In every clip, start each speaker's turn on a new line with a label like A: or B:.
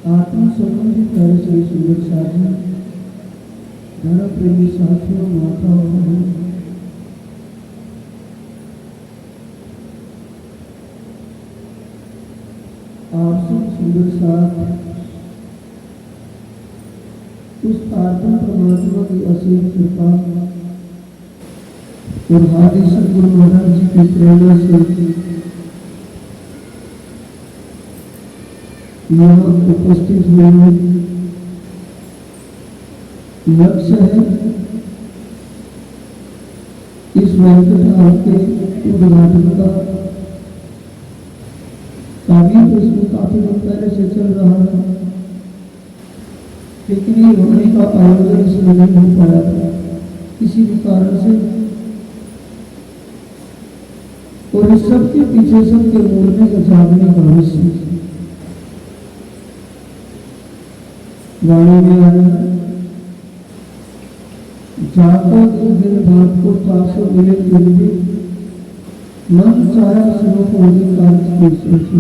A: आत्मा संबंधी कार्य से सुंदर साधन धर्म प्रेमी साथियों माताओं बहनों, आप सब सुंदर साथ उस आत्मा परमात्मा की असीम कृपा और हादी सदगुरु महाराज जी की प्रेरणा से यहाँ उपस्थित हुए लक्ष्य है इस वेंकट हाल के उद्घाटन का। कार्य तो इसमें काफी दिन पहले से चल रहा है, लेकिन ये होने का आयोजन इसमें नहीं हो पाया था किसी भी कारण से। और इस सब के पीछे सबके मूल में जागने का विषय वाणी में आया, जाको दो दिन बाद को तासो मिले जल्दी मन चाहे सुनो होने कार्य की सोची।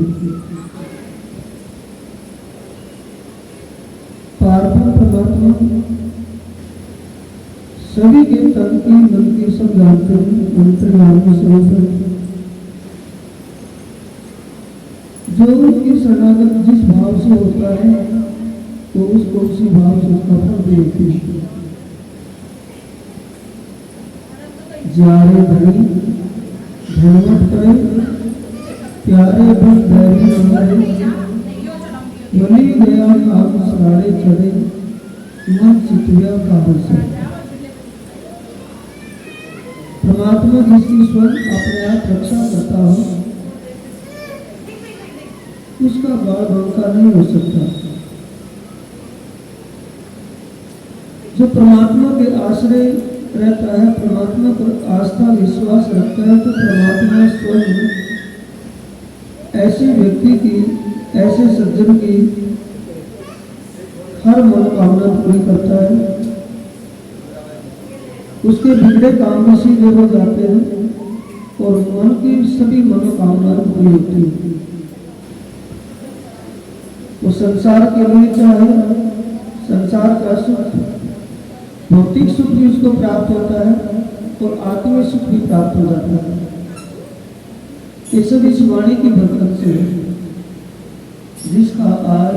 A: पार्वती परमात्मा सभी के तन की मन की सब जानते हैं, अंतर्यामी स्वरूप जो उनकी शरणागत जिस भाव से होता है तो उसको उसी भाव से उसका फल देती है। जारे धनी धनवट करे प्यारे बन धैर्य हमारे बली गया काम सराड़े चढ़े मन चितविया काबल से। परमात्मा जिसकी स्वयं अपने आप रक्षा करता हो उसका बाल बंका नहीं हो सकता। जो परमात्मा के आश्रय रहता है, परमात्मा पर आस्था विश्वास रखता है, तो परमात्मा स्वयं ऐसे व्यक्ति की, ऐसे सज्जन की हर मनोकामना पूरी करता है। उसके बिगड़े काम भी सीधे हो जाते हैं और मन की सभी मनोकामनाएं पूरी होती है। वो संसार के लिए चाहे संसार का सुख, भौतिक सुख भी उसको प्राप्त होता है और आत्मिक सुख भी प्राप्त हो जाता है। ये सब इस वाणी की बरकत से जिसका आज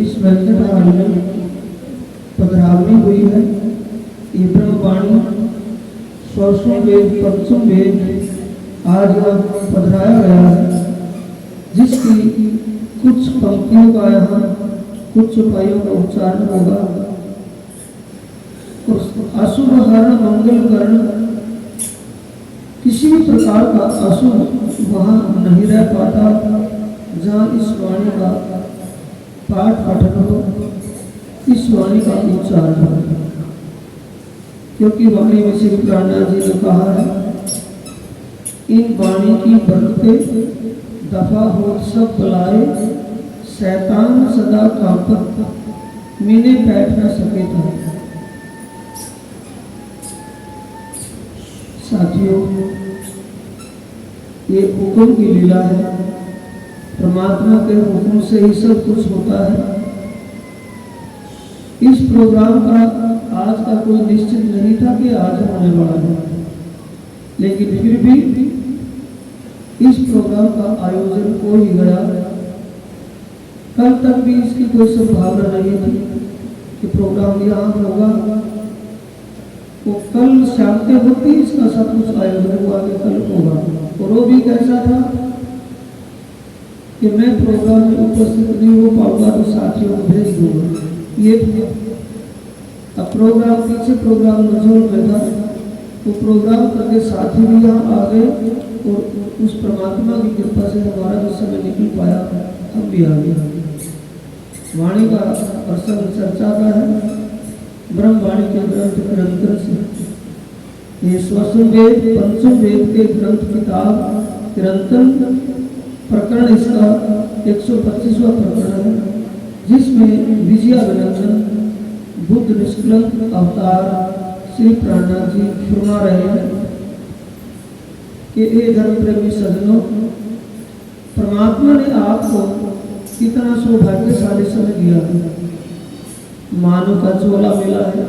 A: इस वेंकट हाल में पधरावनी हुई है। ये ब्रह्मवाणी स्वरसों वेद पंचों वेद आज पधराया गया है, जिसकी कुछ पंक्तियों का यहाँ कुछ चौपाइयों का उच्चारण होगा। अशुभ हरण मंगल करण, किसी भी प्रकार का अशुभ वहां नहीं रह पाता जहाँ इस वाणी का पाठ पठन हो, इस वाणी का उच्चारण हो। क्योंकि वाणी में श्री प्राणनाथ जी ने कहा है, इन वाणी की बरकते दफा हो सब बुलाए, शैतान सदा कांपत मीने बैठ न सके था। साथियों, ये हुक्म की लीला है। परमात्मा के हुक्म से ही सब कुछ होता है। इस प्रोग्राम का आज का कोई निश्चित नहीं था कि आज होने वाला है, लेकिन फिर भी इस प्रोग्राम का आयोजन हो ही गया। कल तक भी इसकी कोई संभावना नहीं थी कि प्रोग्राम यहाँ होगा। वो कल शाम के वक्त ही इसका सब कुछ आयोजन हुआ कि कल होगा। और वो भी कैसा था कि मैं प्रोग्राम में उपस्थित नहीं हो पाऊंगा तो साथियों को भेज दूंगा। ये अब प्रोग्राम पीछे प्रोग्राम नजर में था, वो प्रोग्राम करके साथी भी यहाँ आ गए और उस परमात्मा की कृपा से हमारा जो समय निकल पाया, हम भी आ गए। वाणी का प्रसंग चर्चा का है। ब्रह्मवाणी के ग्रंथ ग्रंथ से ये स्वसुम वेद पंचम वेद के ग्रंथ किताब किरंतन प्रकरण इसका 125वां प्रकरण है, जिसमें विजयाभिनंदन बुद्ध निष्कलंक अवतार श्री प्राणनाथ जी सुना रहे हैं कि ये धर्म प्रेमी सज्जनों, परमात्मा ने आपको कितना सौभाग्यशाली समय दिया है। मानव का चोला मिला है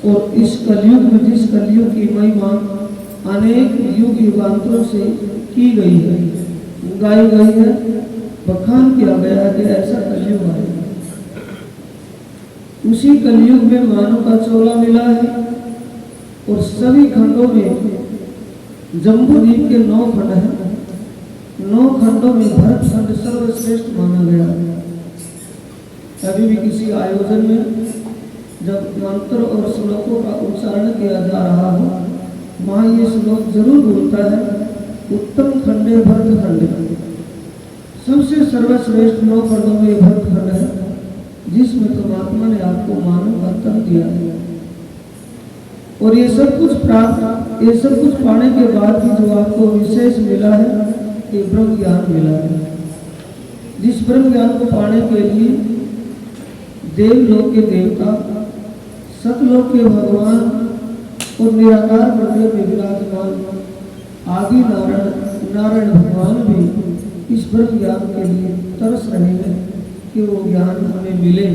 A: और इस कलयुग में जिस कलयुग की महिमा अनेक युग युगांतरों से की गई है, गाई गई है, बखान किया गया है कि ऐसा कलयुग आएगा। उसी कलयुग में मानव का चोला मिला है और सभी खंडों में जम्बूद्वीप के 9 खंड हैं। 9 खंडों में भरत खंड सर्वश्रेष्ठ माना गया है। कभी भी किसी आयोजन में जब मंत्र और श्लोकों का उच्चारण किया जा रहा हो, वहाँ ये श्लोक जरूर बोलता है, उत्तम खंडे भरत खंड। सबसे सर्वश्रेष्ठ 9 खंडों में भरत खंड है, जिसमें परमात्मा ने आपको मानव का तन दिया है। और ये सब कुछ पाने के बाद भी जो आपको विशेष मिला है, ये ब्रह्म ज्ञान मिला है। जिस ब्रह्म ज्ञान को पाने के लिए देवलोक के देवता, सतलोक के भगवान और निराकार मंदिर में विराजमान आदि नारायण भगवान भी इस ब्रह्म ज्ञान के लिए तरस रहे हैं कि वो ज्ञान हमें मिले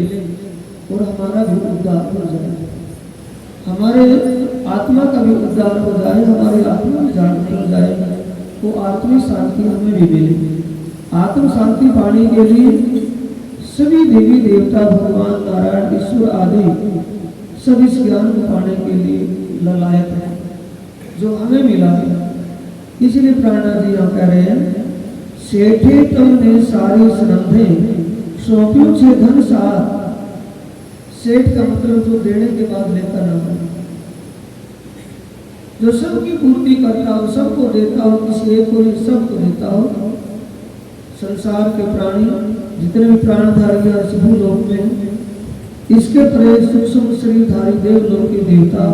A: और हमारा भी उद्धार हो जाए, हमारे आत्मा का भी उद्धार हो जाए, हमारी आत्मा में जागृति हो जाए, वो आत्मिक शांति हमें भी मिले। आत्म शांति पाने के लिए सभी देवी देवता, भगवान नारायण, ईश्वर आदि सब इस ज्ञान को पाने के लिए ललायत है, जो हमें मिला है। इसलिए प्राणनाथ जी यहाँ कह रहे हैं, सेठे तुमने सारी श्रद्धे सौंप्यो छे धन सार। सेठ का मतलब जो देने के बाद लेता ना हो, जो सबकी पूर्ति करता हो, सबको देता हो, किसी एक को सबको देता हो। संसार के प्राणी जितने भी प्राणधारी हैं इस भूलोक में, इसके परे सूक्ष्म शरीरधारी देवलोक के देवता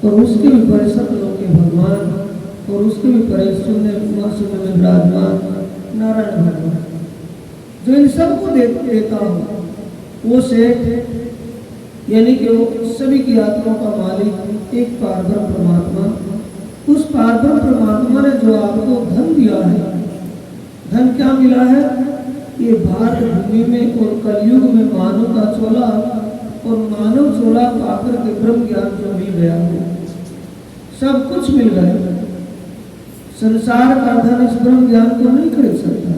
A: और उसके भी परे सतलोक के भगवान और उसके भी परे शून्य में विराजमान नारायण भगवान, जो इन सबको देता हो, वो सेठ यानी कि वो सभी की आत्मा का मालिक एक पारब्रह्म परमात्मा। उस पारब्रह्म परमात्मा ने जो आपको धन दिया है, धन क्या मिला है? ये भारत भूमि में और कलयुग में मानव का चोला और मानव चोला पाकर के ब्रह्म ज्ञान जो मिल गया है, सब कुछ मिल गया। संसार का धन इस ब्रह्म ज्ञान को नहीं खरीद सकता।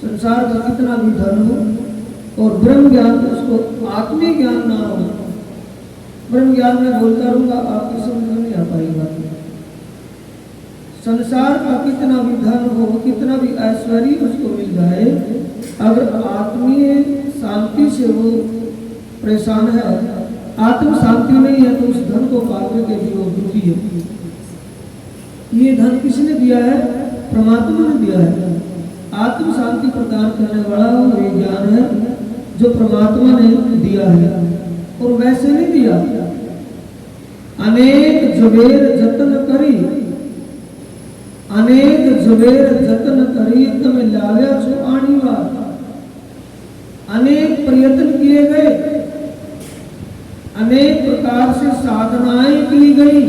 A: संसार का कितना भी धन हो और ब्रह्म ज्ञान उसको आत्मिक ज्ञान ना हो, ब्रह्म ज्ञान में बोलता रहूंगा, आपकी समझ में नहीं आ पाएगा। संसार का कितना भी धन हो, कितना भी ऐश्वर्य उसको मिल जाए, अगर आत्मीय शांति से वो परेशान है, आत्म शांति नहीं है, तो उस धन को पाकर के भी वो दुखी है। ये धन किसने दिया है? परमात्मा ने दिया है। आत्म शांति प्रदान करने वाला ये ज्ञान है जो परमात्मा ने दिया है, और वैसे नहीं दिया। अनेक जुबेर जतन करी, अनेक जुबेर जतन करी, तमें लाव्या छो आनी बात। अनेक प्रयत्न किए गए, अनेक प्रकार से साधनाएं की गई,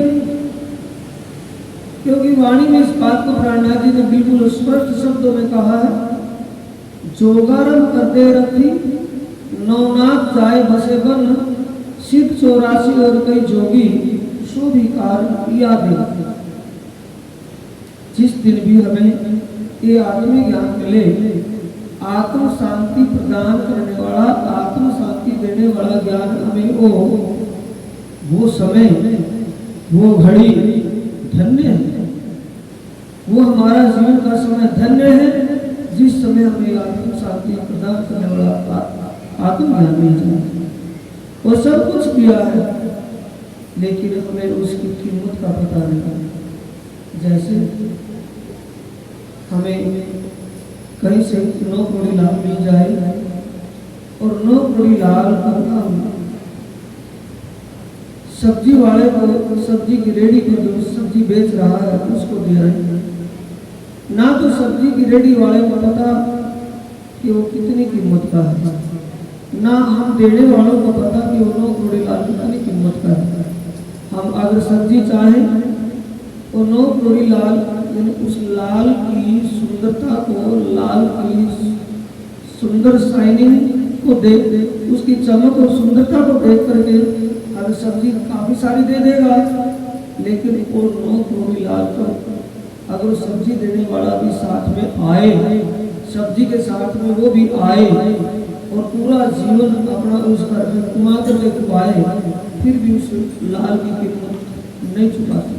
A: क्योंकि वाणी में इस बात को प्राणनाथ जी ने बिल्कुल स्पष्ट शब्दों में कहा है, जोगारम करते रखी नवनाथ जाए बसे बन, सिद्ध 84 और कई जोगी सो भी कार्य याद है। जिस दिन भी हमें ये आत्मिक ज्ञान मिले, आत्म शांति प्रदान करने वाला, आत्म शांति देने वाला ज्ञान हमें वो समय, वो घड़ी धन्य है, वो हमारा जीवन का समय धन्य है, जिस समय हमें आत्म शांति प्रदान करने वाला आत्म ज्ञान मिल जाए। वो सब कुछ किया है, लेकिन हमें उसकी कीमत का पता नहीं। जैसे हमें कहीं से 9 करोड़ लाभ मिल जाए और 9 करोड़ लाभ सब्जी वाले को, सब्जी की रेडी को जो सब्जी बेच रहा है उसको दे रहे हैं, ना तो सब्जी की रेडी वाले को पता कि वो कितनी कीमत का है, ना हम देने वालों को पता कि वो 9 करोड़ लाल कितनी कीमत का है। हम अगर सब्जी चाहें और 9 करोड़ लाल, यानी उस लाल की सुंदरता को, लाल की सुंदर शाइनिंग को देख, उसकी चमक और सुंदरता को देख करके अगर सब्जी काफी सारी दे देगा, लेकिन वो 9 करोड़ लाल को अगर सब्जी देने वाला भी साथ में आए, सब्जी के साथ में वो भी आए और पूरा जीवन अपना उस घर में कमा कर पाए, फिर भी उस लाल की कीमत नहीं चुका सकता।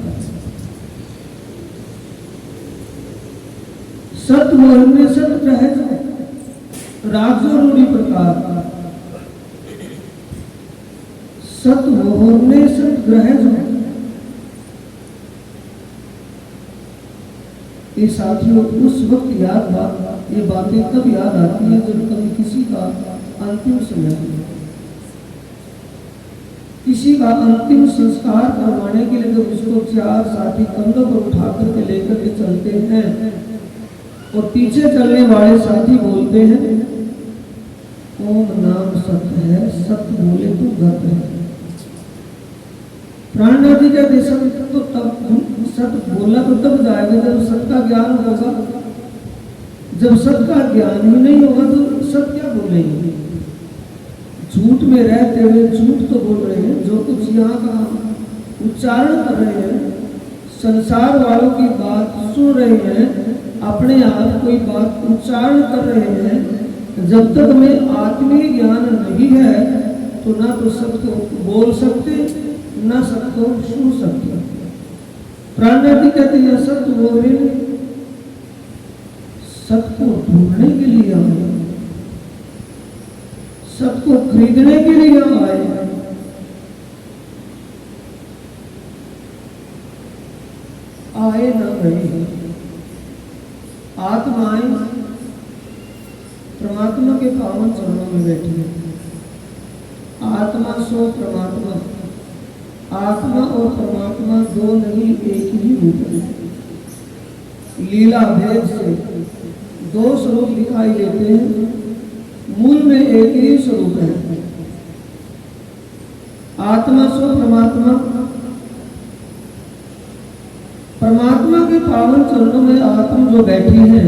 A: सत मोहन सत रह राजो रूढ़ी प्रकार, सत मोहन सत ग्रह ये साथियों उस वक्त ये बातें कब याद आती है जब कभी किसी का अंतिम समय, किसी का अंतिम संस्कार करवाने के लिए जब उसको 4 साथी कंधों पर उठा करके लेकर के चलते हैं और पीछे चलने वाले साथी बोलते हैं ओम नाम सत्य है, सत्य बोले तो गत है। प्राणनाथ जी कहते सत्य तो तब, सत्य बोलना तो तब जाएगा जब सत्य का ज्ञान होगा। जब सत्य का ज्ञान ही नहीं होगा तो सत्य क्या बोलेंगे? झूठ में रहते हुए झूठ तो बोल रहे हैं, जो कुछ यहाँ का उच्चारण कर रहे हैं, संसार वालों की बात सुन रहे हैं, अपने आप कोई बात उच्चारण कर रहे हैं, जब तक हमें आत्मीय ज्ञान नहीं है तो ना तो सत्य को बोल सकते, ना सत्य को सुन सकते। प्राणनाथ जी कहते हैं सत्य बोल रहे, सत्य को ढूंढने के लिए आए, सत्य को खरीदने के लिए आए, आए न गए। आत्माएं परमात्मा के पावन चरणों में बैठी है। आत्मा सो परमात्मा, आत्मा और परमात्मा दो नहीं एक ही रूप है। लीला भेद से दो स्वरूप दिखाई देते हैं, मूल में एक ही स्वरूप है। आत्मा सो परमात्मा, परमात्मा के पावन चरणों में आत्मा जो बैठी है,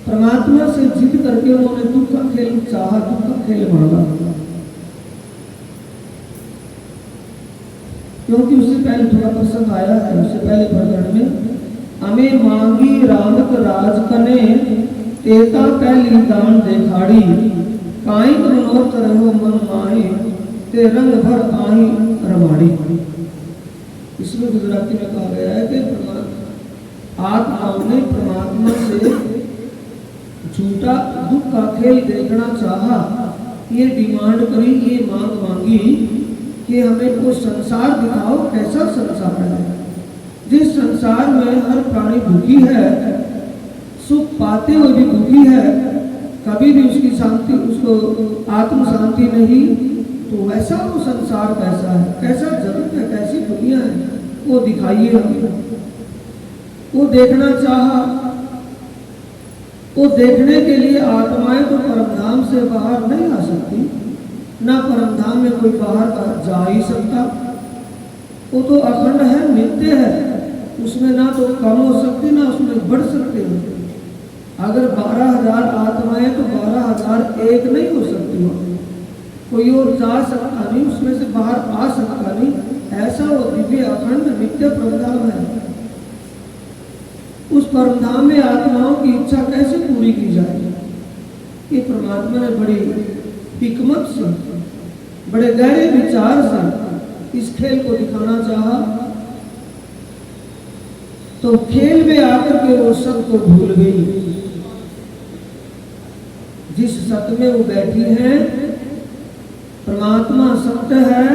A: परमात्मा से जिद करके उन्होंने दुख का खेल चाहा, दुख का खेल मांगा, क्योंकि उससे पहले थोड़ा प्रसंग आया है। उससे पहले प्रकरण में हमें मांगी रामक राज कने, तेता पहली दान देखाड़ी, काई मनोरथ रहो मन माही, ते रंग भर आई रमाड़ी। इसमें गुजराती में कहा गया है कि आत्माओं ने परमात्मा से झूठा दुख का खेल देखना चाहा, ये डिमांड करी, ये मांग मांगी कि हमें वो संसार दिखाओ, कैसा संसार है जिस संसार में हर प्राणी दुखी है, सुख पाते हुए भी दुखी है, कभी भी उसकी शांति, उसको आत्म शांति नहीं, तो वैसा वो संसार कैसा है, कैसा जगत है, कैसी दुनिया है, वो दिखाइए हमें। वो देखना चाहा वो देखने के लिए आत्माएं तो परमधाम से बाहर नहीं आ सकती, ना परमधाम में कोई बाहर जा ही सकता। वो तो अखंड है, नित्य है, उसमें ना तो कम हो सकती ना उसमें बढ़ सकते हो। अगर 12,000 आत्माएं तो 12,001 नहीं हो सकती, कोई और जा सकता नहीं, उसमें से बाहर आ सकता नहीं। ऐसा वो दिव्य अखंड नित्य परमधाम है। उस परमधाम में आत्माओं की इच्छा कैसे पूरी की जाए, ये परमात्मा ने बड़ी हिकमत से, बड़े गहरे विचार से इस खेल को दिखाना चाहा। तो खेल में आकर के वो सब को भूल गई। जिस सत्य में वो बैठी है, परमात्मा सत्य है,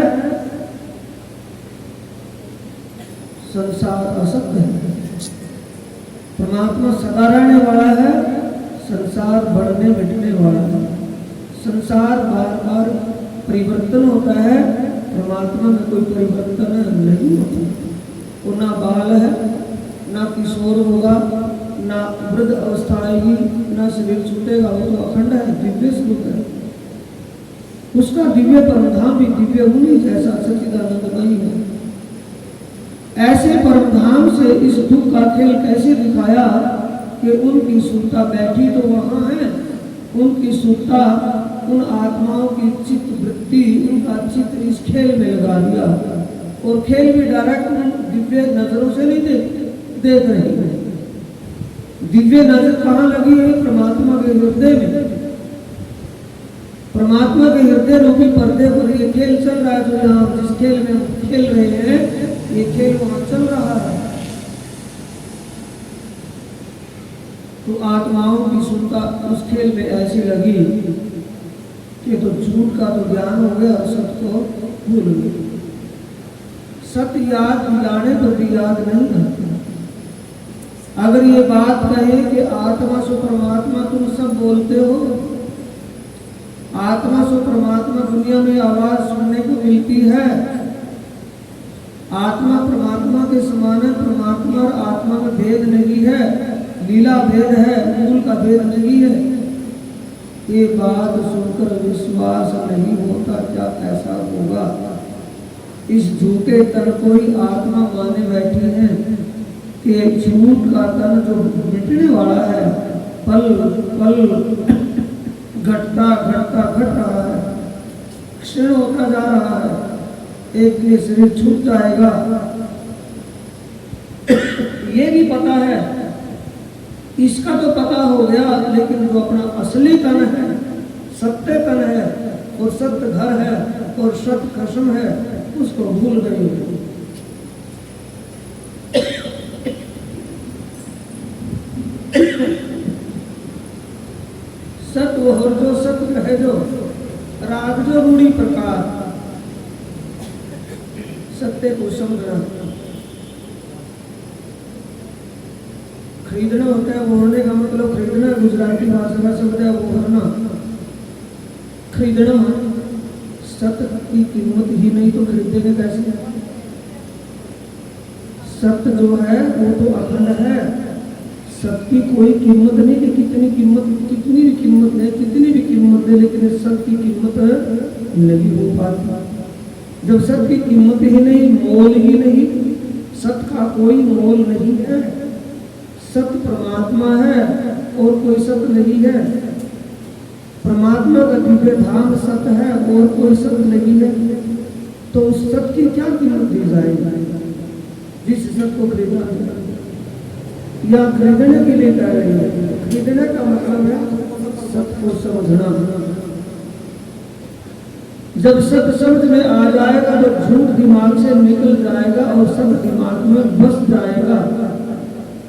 A: संसार असत्य है। परमात्मा सदा रहने वाला है, संसार बढ़ने मिटने वाला है। संसार बार बार परिवर्तन होता है, परमात्मा में कोई परिवर्तन नहीं होता। वो ना बाल है, ना किशोर होगा, ना वृद्ध अवस्था आएगी, ना शरीर छूटेगा। वो तो अखंड है, दिव्य स्वरूप है। उसका दिव्य परमधाम भी दिव्य उन्हीं जैसा सच्चिदानंदमयी है। ऐसे परमधाम से इस दुख का खेल कैसे दिखाया कि उनकी सुरता बैठी तो वहां है, उनकी सुरता उन आत्माओं की चित्त वृत्ति, उनका चित्त इस खेल में लगा दिया। और खेल भी डायरेक्ट दिव्य नजरों से नहीं देख रही है। दिव्य नजर कहाँ लगी है? परमात्मा के हृदय में। परमात्मा के हृदय रूपी पर्दे पर ये खेल चल रहा है। जो यहाँ जिस खेल में हम खेल रहे हैं, ये खेल वहां चल रहा है। तो आत्माओं की सुनता उस खेल में ऐसी लगी कि तो झूठ का तो ज्ञान हो गया, सत्य को भूल गई। सत्य याद दिलाने तो भी याद नहीं आता। अगर ये बात कहे कि आत्मा सो परमात्मा तुम सब बोलते हो, आत्मा सो परमात्मा दुनिया में आवाज सुनने को मिलती है, आत्मा परमात्मा के समान है, परमात्मा और आत्मा में भेद नहीं है, लीला भेद है, मूल का भेद नहीं है। ये बात सुनकर विश्वास नहीं होता, क्या ऐसा होगा? इस झूठे तन को ही आत्मा माने बैठी है कि झूठ का तन जो मिटने वाला है, पल पल घटता घटता घट रहा है, क्षीण होता जा रहा है, एक ये शरीर छूट जाएगा। ये भी पता है, इसका तो पता हो गया, लेकिन जो अपना असली तन है, सत्य तन है और सत्य घर है और सत्य कसम है, उसको भूल गई। सत्य और जो सत्य कहे जो राग जो रूढ़ी प्रकार, सत्य को समझना। खरीदना होता है, ओढ़ने का मतलब खरीदना, गुजराती भाषा का शब्द है ओढ़ना। खरीदना, सत्य की कीमत ही नहीं तो खरीदेंगे कैसे? सत्य जो है वो तो अखंड है, सत्य की कोई कीमत नहीं कि कितनी कीमत, कितनी भी कीमत है, कितनी भी कीमत है, लेकिन सत्य की कीमत नहीं हो पाती। जब सत्य की कीमत ही नहीं, मोल ही नहीं, सत्य का कोई मोल नहीं है। सत्य परमात्मा है और कोई सत्य नहीं है। परमात्मा का दिव्य धाम सत्य है और कोई सत्य नहीं है। तो उस सत्य की क्या कीमत दी जाएगी? जिस सत्य को खरीदा या खरीदने के लिए कह रही है। खरीदने का मतलब है सत्य को समझना। जब सत्य समझ में आ जाएगा तो झूठ दिमाग से निकल जाएगा और सत्य दिमाग में बस जाएगा।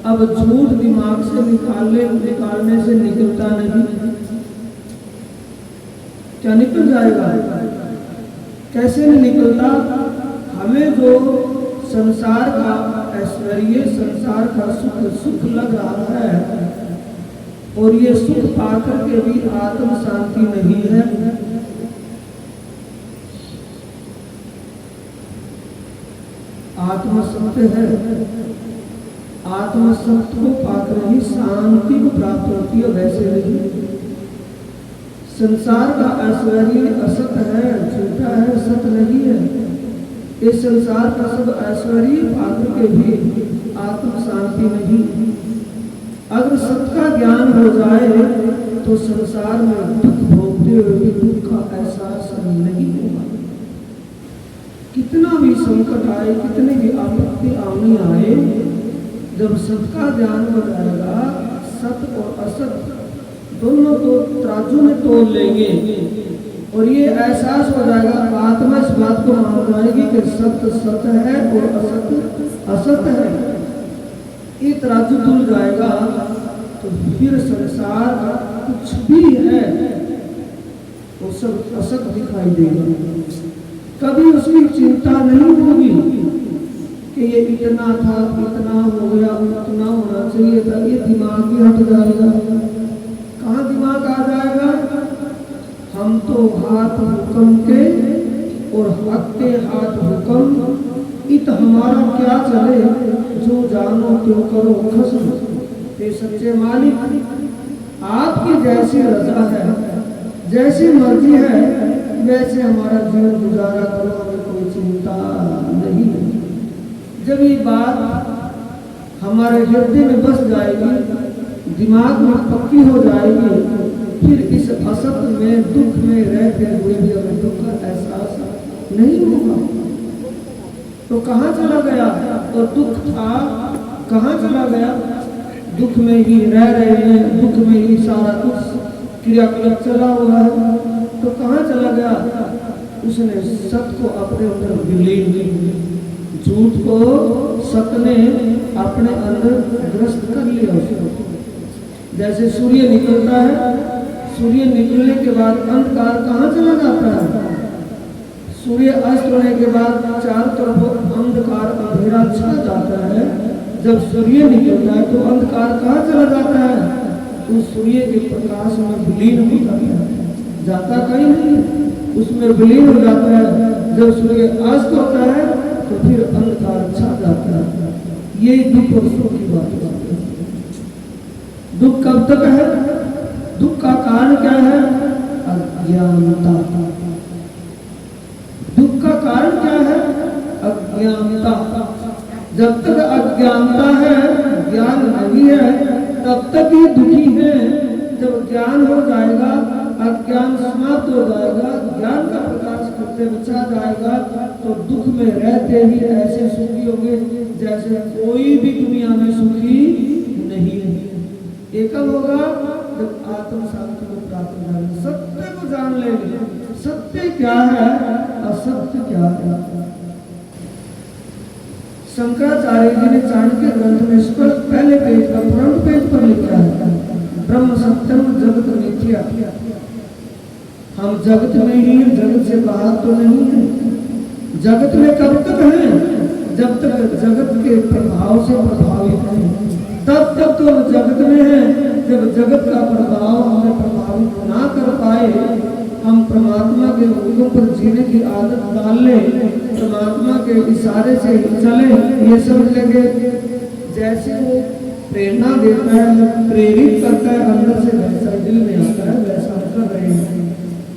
A: अब झूठ दिमाग से निकालने से निकलता नहीं, क्या निकल जाएगा? कैसे नहीं निकलता? हमें जो संसार का ऐश्वर्य, संसार का सुख लग रहा है और ये सुख पाकर के भी आत्म शांति नहीं है। आत्मा सत्य है, आत्म सत्य को पाकर ही शांति को प्राप्त होती है, वैसे नहीं। संसार का ऐश्वर्य असत है, झूठा है, सत नहीं है। इस संसार का सब ऐश्वर्य पाकर के भी आत्म शांति नहीं। अगर सत्य का ज्ञान हो जाए तो संसार में दुख भोगते हुए भी दुख का एहसास नहीं होगा। कितना भी संकट आए, कितनी भी आपत्ति आनी आए, जब सत्य का ज्ञान हो जाएगा, सत्य और असत दोनों को तराजू में तोल लेंगे और ये एहसास हो जाएगा, आत्मा इस बात को मान जाएगी कि सत्य सत्य है और असत्य असत्य है। ये तराजू तुल जाएगा तो फिर संसार का कुछ भी है वो सब असत दिखाई देगा। कभी उसकी चिंता नहीं होगी कि ये इतना था, इतना हो गया, उतना होना चाहिए था। ये दिमाग ही हट जाएगा। कहाँ दिमाग आ जाएगा? हम तो हाथ हुक्म के और हक के हाथ हुक्म, इत हमारा क्या चले, जो जानो क्यों करो खस्म। ये सच्चे मालिक, आपकी जैसी रजा है, जैसी मर्जी है, वैसे हमारा जीवन गुजारा करो, हमें कोई चिंता नहीं है। जब ये बात हमारे हृदय में बस जाएगी, दिमाग में पक्की हो जाएगी, फिर इस असत में, दुख में रहते हुए भी हमें दुख का एहसास नहीं होगा। तो कहाँ चला गया? और दुख था, कहाँ चला गया? दुख में ही रह रहे हैं, दुख में ही सारा कुछ क्रियाकलाप चला हुआ है, तो कहाँ चला गया? उसने सत्य को अपने अंदर विलीन किया, झूठ को सत्य ने अपने अंदर ग्रस्त कर लिया उसको। जैसे सूर्य निकलता है, सूर्य निकलने के बाद अंधकार कहाँ चला जाता है? सूर्य अस्त होने के बाद चारों तरफ अंधकार अंधेरा छा जाता है। जब सूर्य निकलता है तो अंधकार कहाँ चला जाता है? तो सूर्य के प्रकाश में विलीन हो जाता है, जाता कहीं नहीं, उसमें विलीन हो जाता है। जब सूर्य अस्त होता है तो फिर अंधकार छा जाता है। यही दुख और सुख की बात है। दुख कब तक है? दुख का कारण क्या है? अज्ञानता। दुख का कारण क्या है? अज्ञानता। जब तक अज्ञानता है, ज्ञान नहीं है, तब तक ही दुखी है। जब ज्ञान हो जाएगा, अज्ञान समाप्त हो जाएगा, ज्ञान का प्रकाश करते बचा जाएगा, तो दुख में रहते ही ऐसे सुखी होंगे जैसे कोई भी दुनिया में सुखी नहीं है। ये कब होगा? जब आत्म शांति को प्राप्त हो जाएगा, सत्य को जान लेंगे। सत्य क्या है, असत्य क्या है। शंकराचार्य जी ने चाणक्य ग्रंथ में इस पर पहले पेज पर, फ्रंट पेज पर लिखा है, ब्रह्म सत्यम जगत मिथ्या। हम जगत में ही, जगत से बाहर तो नहीं है। जगत में कब तक है? जब तक जगत के प्रभाव से प्रभावित है, तब तक तो जगत में है। जब जगत का प्रभाव हमें प्रभावित ना कर पाए, हम परमात्मा के हुक्म पर जीने की आदत डाल ले, परमात्मा के इशारे से चले, ये समझ लेंगे जैसे वो प्रेरणा देता है, प्रेरित करता है, अंदर से वैसा दिल में आता है, वैसा कर रहे हैं।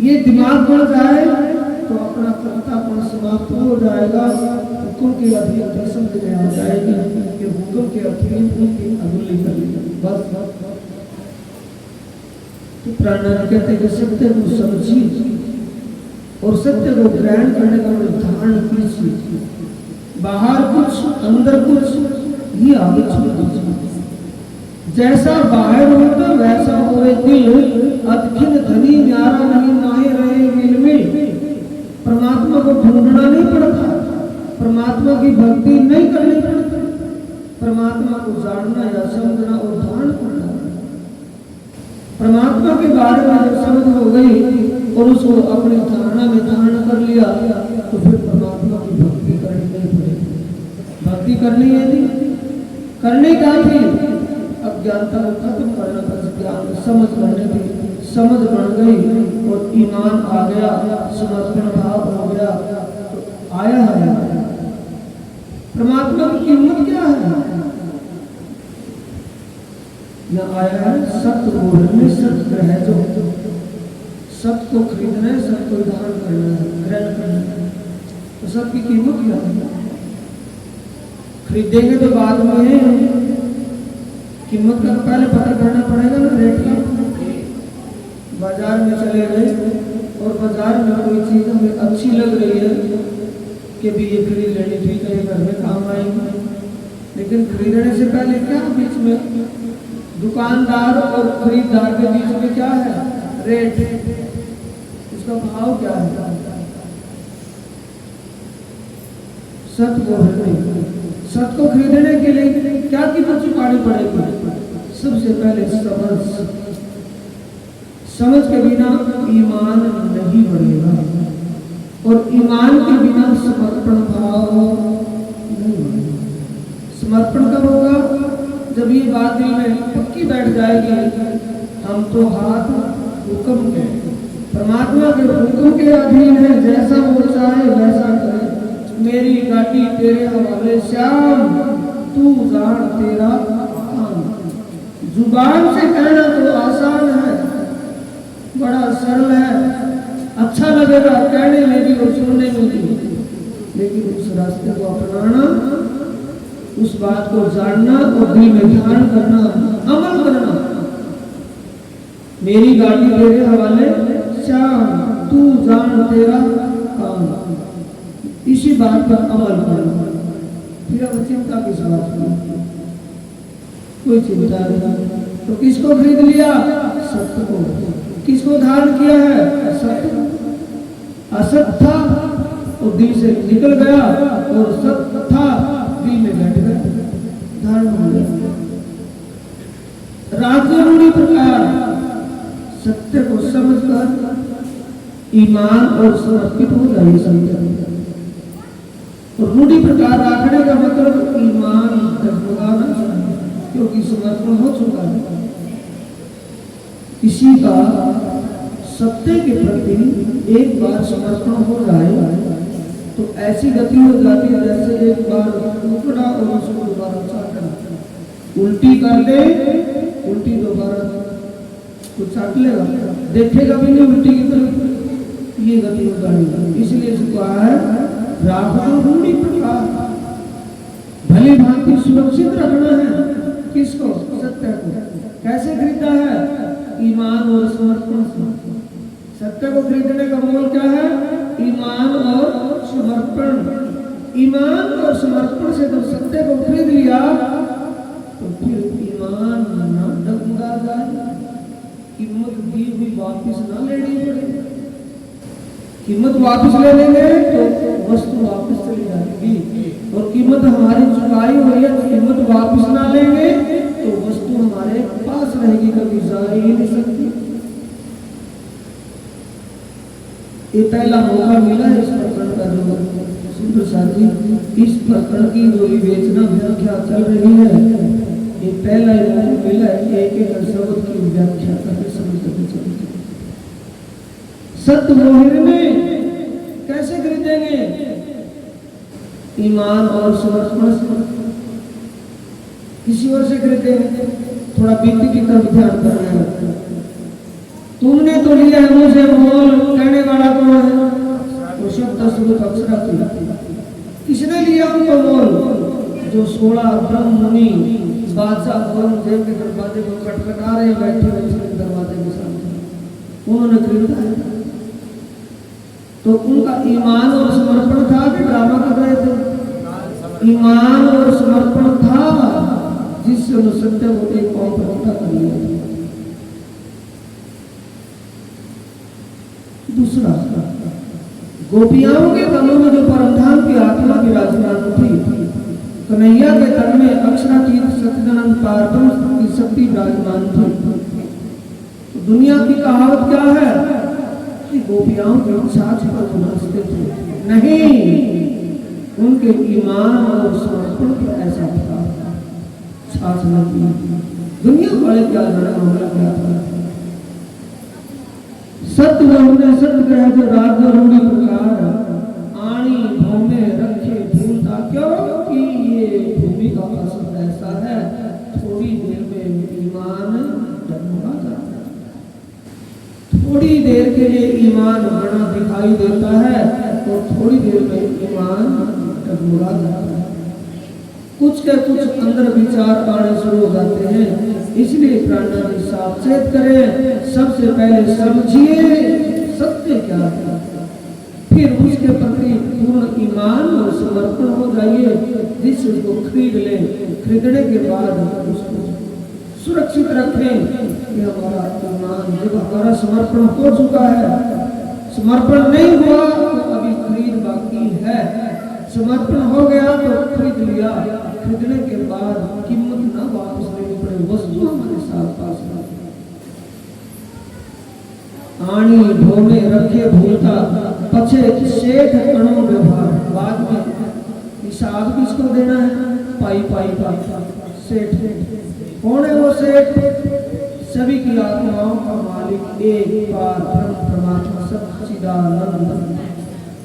A: ये दिमाग बढ़ जाए तो अपना कर्तापन समाप्त हो जाएगा। हुक्म की अधीन समझ में आ जाएगी कि हुक्म के अधीन उनकी अगुली कर ली। बस तो प्राणायाम कहते हैं सत्य को समझिए और सत्य को ग्रहण करने का निर्धारण कीजिए। बाहर कुछ, अंदर कुछ, ये आदत छोड़ दीजिए। जैसा बाहर होता वैसा होए दिल, अदखिल धनी न्यारा नहीं नाहे रहे मिलमिल। परमात्मा को ढूंढना नहीं पड़ता, परमात्मा की भक्ति नहीं करनी पड़ती, परमात्मा को जानना या समझना और ध्यान करना। परमात्मा के बारे में जब समझ हो गई और उसको अपनी धारणा में धारण कर लिया, तो फिर परमात्मा की भक्ति करनी नहीं पड़ेगी। भक्ति करनी है नहीं, करने का भी अज्ञानता को खत्म करना था, ज्ञान समझ करने की समझ बन गई और ईमान आ गया, समर्पण भाव हो गया, तो आया है। परमात्मा की कीमत क्या है? यहाँ आया है सत्य बोलने, सत्य ग्रह जो सत्य को खरीदना है, सत्य को धारण करना है, ग्रहण करना है। तो सत्य की कीमत क्या है? खरीदेंगे तो बाद में है, कीमत का पहले पता करना पड़ेगा ना रेट का। बाजार में चले गए और बाजार में कोई चीज हमें अच्छी लग रही है कि भी ये खरीद लेनी ठीक है, घर में काम आएगी, लेकिन खरीदने से पहले क्या बीच में दुकानदार और खरीदार के बीच में क्या है? रेट, उसका भाव क्या है? सत्य को नहीं, सत्य को खरीदने के लिए क्या कीमत चुकानी पड़ेगी? सबसे पहले समझ के बिना ईमान नहीं बढ़ेगा, और ईमान के बिना समर्पण भाव नहीं बढ़ेगा। समर्पण कब होगा? जब ये बात दिल में पक्की बैठ जाएगी, हम तो हाथ हुक्म के, परमात्मा के हुक्म के अधीन है, जैसा वो चाहे वैसा करे। मेरी गाड़ी तेरे हवाले श्याम, तू जान तेरा काम। जुबान से कहना तो आसान है, बड़ा सरल है, अच्छा लगेगा कहने में भी और सुनने में भी, लेकिन उस रास्ते को अपनाना, उस बात को जानना और दिल में ध्यान करना, अमल करना। मेरी गाड़ी तेरे हवाले श्याम, तू जान तेरा काम, इसी बात पर अमल करना। फिर अब चिंता किस बात की? कोई चिंता नहीं। तो किसको खरीद लिया? सत्य को। किसको धारण किया है? सत्य। असत था और दिल से निकल गया, और सत्य था दिल में बैठ गया, धारण हो गया। राजरूढ़ी प्रकार सत्य को समझकर ईमान और समर्पित हो जाए सत्य। और रूढ़ी प्रकार रखने का मतलब ईमान डगमगाना चाहिए, क्योंकि समर्पण हो चुका है। किसी का सत्य के प्रति एक बार समर्पण हो जाए तो ऐसी गति हो जाती है जैसे एक बार टुकड़ा और उसको दोबारा चाटना। उल्टी कर दे, उल्टी दोबारा कुछ चाट लेगा, देखेगा भी नहीं उल्टी की तरफ, ये गति हो जाएगी। इसलिए इसको कहा है राजरूढ़ी प्रकार। भली भांति सुरक्षित रखना है किसको? सत्य को। कैसे खरीदा है? ईमान और समर्पण से। सत्य को खरीदने का मोल क्या है? ईमान और समर्पण। ईमान और समर्पण से जब सत्य को खरीद लिया तो फिर ईमान ना डगमगा जाए, कीमत दी हुई वापिस ना लेनी पड़े। कीमत वापिस ले लेंगे तो वस्तु वापिस चली जाएगी, और कीमत हमारी चुकाई हुई है, कीमत वापिस ना लेंगे तो वस्तु हमारे पास रहेगी, कभी जा ही नहीं सकती। ये पहला मौका मिला है इस प्रकरण का, जो सुंदर साथी इस प्रकरण की जो विवेचना व्याख्या चल रही है, ये पहला मौका मिला है एक एक शब्द की व्याख्या करके समझते चलते। सत्य मोहिर में कैसे खरीदेंगे? ईमान और समर्पण से। किसी और से खरीदेंगे? थोड़ा बीती की तरफ ध्यान करना है। तुमने तो लिया है मुझे मोल, कहने वाला कौन है? वो शब्द सुबह अक्षरा की। किसने लिया उनको मोल? जो 16 ब्रह्म मुनि बादशाह औरंगजेब के दरवाजे को खटखटा रहे बैठे हुए दरवाजे के सामने, उन्होंने खरीदा है। तो उनका ईमान और समर्पण था कि ड्रामा कर रहे थे? ईमान और समर्पण था, जिससे उन्होंने सत्य को एक कौम पर इकट्ठा कर लिया। दूसरा, गोपियाओं के तनों में जो परमधाम की आत्मा विराजमान थी, कन्हैया के तन में अक्षरातीत सच्चिदानंद पारब्रह्म की शक्ति विराजमान थी। तो दुनिया की कहावत क्या है कि गोपियाओं के छाछ पर नाचते थे? नहीं, उनके ईमान और समर्पण पर ऐसा था, छाछ नहीं। दुनिया वाले क्या मामला क्या था? सत्य बहुने सत्य ग्रह जो राजरूढ़ी प्रकार आनी भूमि रखे भूलता, क्योंकि ये भूमि का असर ऐसा है, थोड़ी देर में ईमान दिखाई देता है तो थोड़ी देर में ईमान डगमगा जाता है, कुछ के कुछ अंदर विचार आने शुरू हो जाते हैं। इसलिए प्राणनाथ जी सावचेत करें, सबसे पहले समझिए सत्य क्या है, फिर उसके प्रति पूर्ण ईमान और समर्पण हो जाइए, जिससे उसको खरीद लें। खरीदने के बाद उसको सुरक्षित रखें कि हमारा ईमान जब हमारा समर्पण हो चुका है, समर्पण नहीं हुआ तो अभी खरीद बाकी है, समर्पण हो गया तो खरीद लिया। खरीदने के बाद कीमत ना वापस लेनी पड़े, वस्तु हमारे साथ पास आनी ढोमे रखे भूलता पछे सेठ अणु व्यवहार। बाद में हिसाब किसको देना है? पाई पाई का सेठ। कौन है वो सेठ? सभी की आत्माओं का मालिक एक बार ब्रह्म परमात्मा सच्चिदानंद।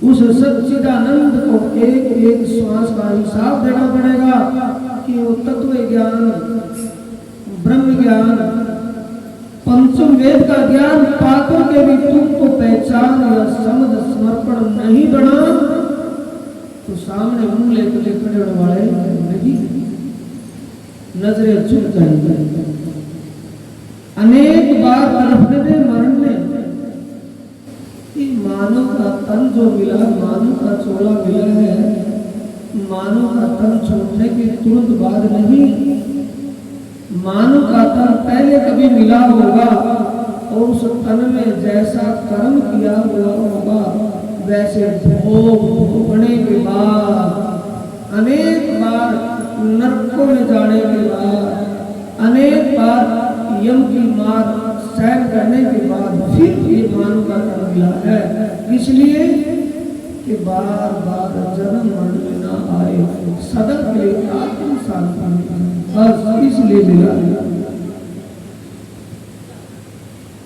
A: उस सच्चिदानंद को एक एक श्वास का हिसाब देना पड़ेगा कि वो तत्व ज्ञान, ब्रह्म ज्ञान, पंचम वेद का ज्ञान पाकर के भी तुमको पहचान या समझ समर्पण नहीं बना तो सामने मुंह लेकर खड़े होने वाले नहीं, नजरें झुक जाएंगी। अनेक बार तड़पने मरने मानव का तन जो मिला, मानव का चोला मिला है, मानव का तन छोड़ने के तुरंत बाद नहीं, मानव का तन पहले कभी मिला होगा और उस तन में जैसा कर्म किया हुआ होगा वैसे भोग भोगने के बाद, अनेक बार नरकों में जाने के बाद, अनेक बार यम की मार सहन करने के बाद फिर ये मानव का तन मिला है। इसलिए कि बार बार जन्म मरण में ना आए, सदा के लिए आत्म शांति बस इसलिए मिला।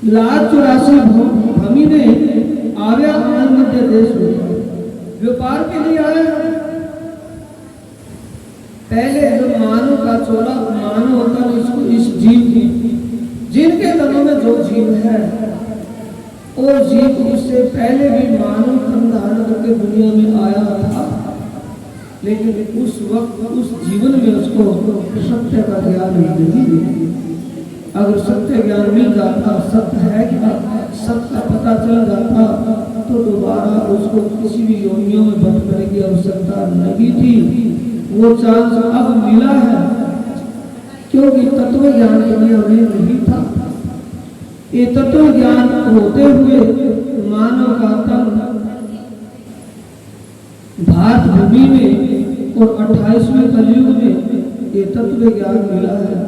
A: लाज 84 भूमि ने आर्या मध्य देश व्यापार के लिए आया। पहले जो मानव का चोला मानव होता है, इसको इस जीव जिनके तनों में जो जीव है वो जीव उससे पहले भी मानव तन धारण करके दुनिया में आया था, लेकिन उस वक्त उस जीवन में उसको सत्य का ज्ञान नहीं मिला। अगर सत्य ज्ञान मिल जाता, सत्य है क्या, सत्य का पता चल जाता तो दोबारा उसको किसी भी योनियों में भटकने की आवश्यकता नहीं थी। वो चांस अब मिला है क्योंकि तत्व ज्ञान दुनिया में नहीं था। ये तत्व ज्ञान होते हुए मानव का तन भारत भूमि में और 28वें कलयुग में ये तत्व ज्ञान मिला है।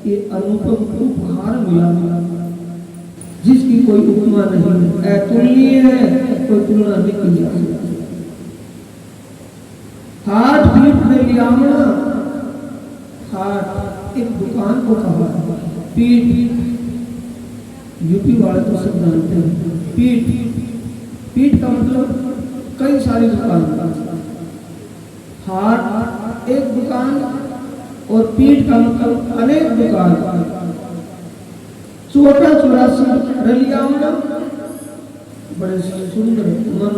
A: ये अनुपम उपहार मिला जिसकी कोई उपमा नहीं, अतुलनीय है, कोई तुलना नहीं की जा सकती। हाट पीठ में लियामना, हाट एक दुकान को कहा, पीठ यूपी वाले तो सब जानते हैं। पीठ पीठ का मतलब कई सारी दुकान, हाट एक दुकान और पीठ का मतलब अनेक दुकान। चोटा 84 रलियामना बड़े सुंदर, मन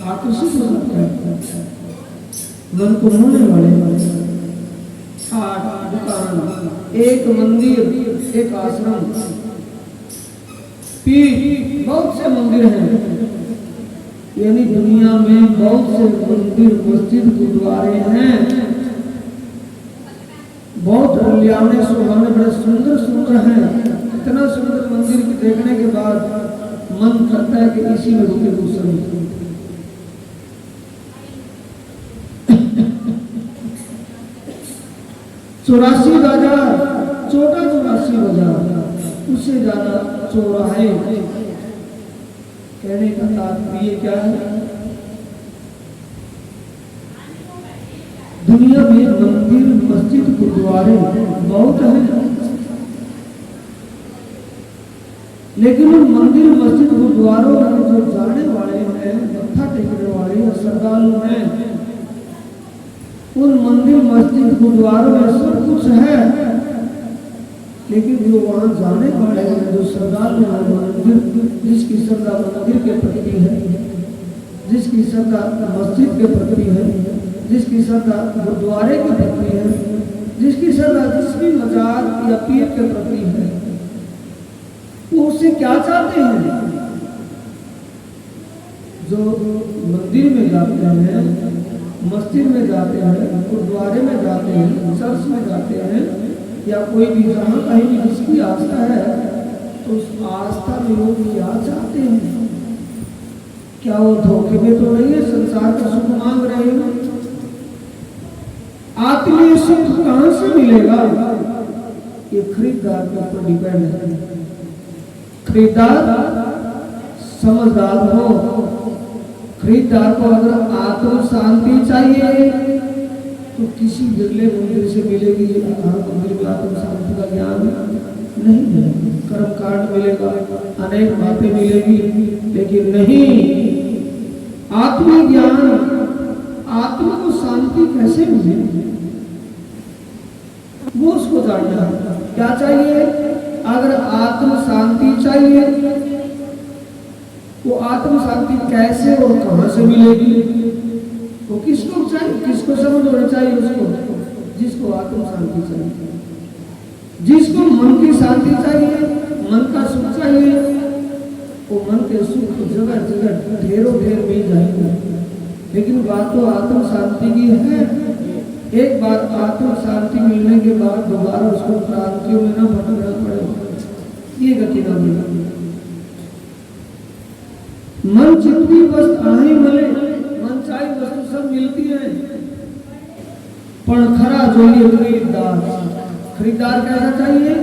A: आकर्षित हो जाता है, मन को मोहने वाले। हाट दुकान, एक मंदिर, एक आश्रम, पीठ बहुत से मंदिर हैं, यानी दुनिया में बहुत से मंदिर मस्जिद गुरुद्वारे हैं। बहुत रलियाने सुहाने बड़े सुंदर सुंदर हैं। इतना सुंदर मंदिर की देखने के बाद मन करता है कि इसी में रुके दूसरे। चौरासी बाजार, छोटा 84 बाजार, उससे ज्यादा चौराहे। कहने का तात्पर्य क्या है? दुनिया में मंदिर मस्जिद गुरुद्वारे बहुत हैं, लेकिन उन मंदिर मस्जिद गुरुद्वारों में जो जाने वाले हैं, मत्था टेकने वाले श्रद्धालु हैं, उन मंदिर मस्जिद गुरुद्वारों में सब कुछ है, लेकिन जो वहाँ जाने वाले हैं, जो श्रद्धालु हैं, मंदिर जिसकी श्रद्धा मंदिर के प्रति है, जिसकी श्रद्धा मस्जिद के प्रति है, जिसकी श्रद्धा गुरुद्वारे के प्रति है, जिसकी श्रद्धा जिस भी मजार या पीर के प्रति है, वो उससे क्या चाहते हैं? जो मंदिर में जाते हैं, मस्जिद में जाते हैं, गुरुद्वारे में जाते हैं, चर्च में जाते हैं, या कोई भी जहाँ कहीं भी जिसकी आस्था है, तो उस आस्था में वो क्या चाहते हैं? क्या वो धोखे में तो नहीं है संसार का सुख मांग रहे हैं? आत्मीय सुख कहां से मिलेगा? ये खरीदार के ऊपर डिपेंड है। खरीदार समझदार हो। खरीदार को अगर आत्म शांति चाहिए तो किसी बिरले मंदिर से मिलेगी। हर मंदिर में आत्म शांति का ज्ञान नहीं है। कर्म कांड मिलेगा, अनेक बातें मिलेगी, लेकिन नहीं आत्म ज्ञान, आत्मा को शांति कैसे मिले वो उसको जानना है। क्या चाहिए? अगर आत्म शांति चाहिए, वो आत्म शांति कैसे और कहां से मिलेगी? वो किसको चाहिए? किसको समझ होना चाहिए? उसको जिसको आत्म शांति चाहिए, जिसको मन की शांति चाहिए, मन का सुख चाहिए, वो मन के सुख जगह जगह ढेरों ढेर मिल जाएंगे। लेकिन बात तो आत्म शांति की है। एक बार आत्म शांति मिलने के बाद दोबारा उसको क्रांतियों में न भटकना पड़े, ये गति न मिले। मन जितनी वस्तु आए मिले, मन चाहे वस्तु सब मिलती है, पर खरा જોઈએ खरीदार। खरीदार कैसा चाहिए?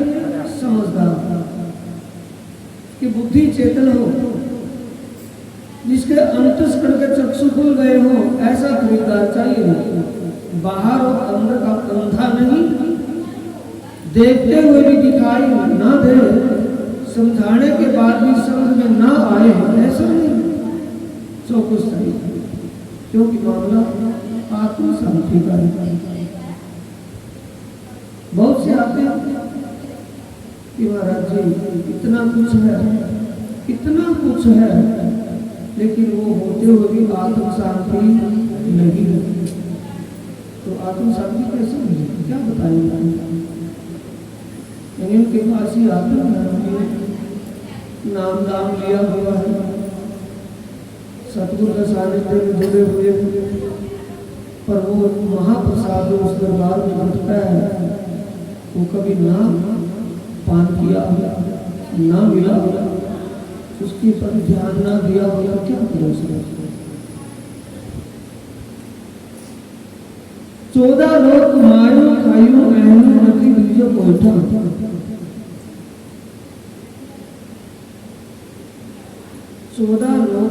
A: समझदार, कि बुद्धि चेतन हो, जिसके अंतस्करण के चक्षु खुल गए हो, ऐसा खरीदार चाहिए। बाहर और अंदर का अंधा नहीं, देखते हुए भी दिखाई ना दे, समझाने के बाद भी समझ में ना आए, ऐसा नहीं। जो कुछ सही, क्योंकि मामला आत्म शांति का है। बहुत से आते हैं कि महाराज जी इतना कुछ है, इतना कुछ है, लेकिन वो होते हुए भी आत्म शांति नहीं है। तो आत्म शांति कैसे मिले? क्या बताएंगे? इनके पास ही आत्म धर्म नाम दाम लिया हुआ है, सतगुरु का सानिध्य में जुड़े हुए, पर वो महाप्रसाद उस दरबार में घटता है, वो कभी ना पान किया ना मिला, उसके पर ध्यान ना दिया होगा, क्या करो उसने? 14 लोग मायो खायो एहनो नथी बीजो कोठा। 14 लोग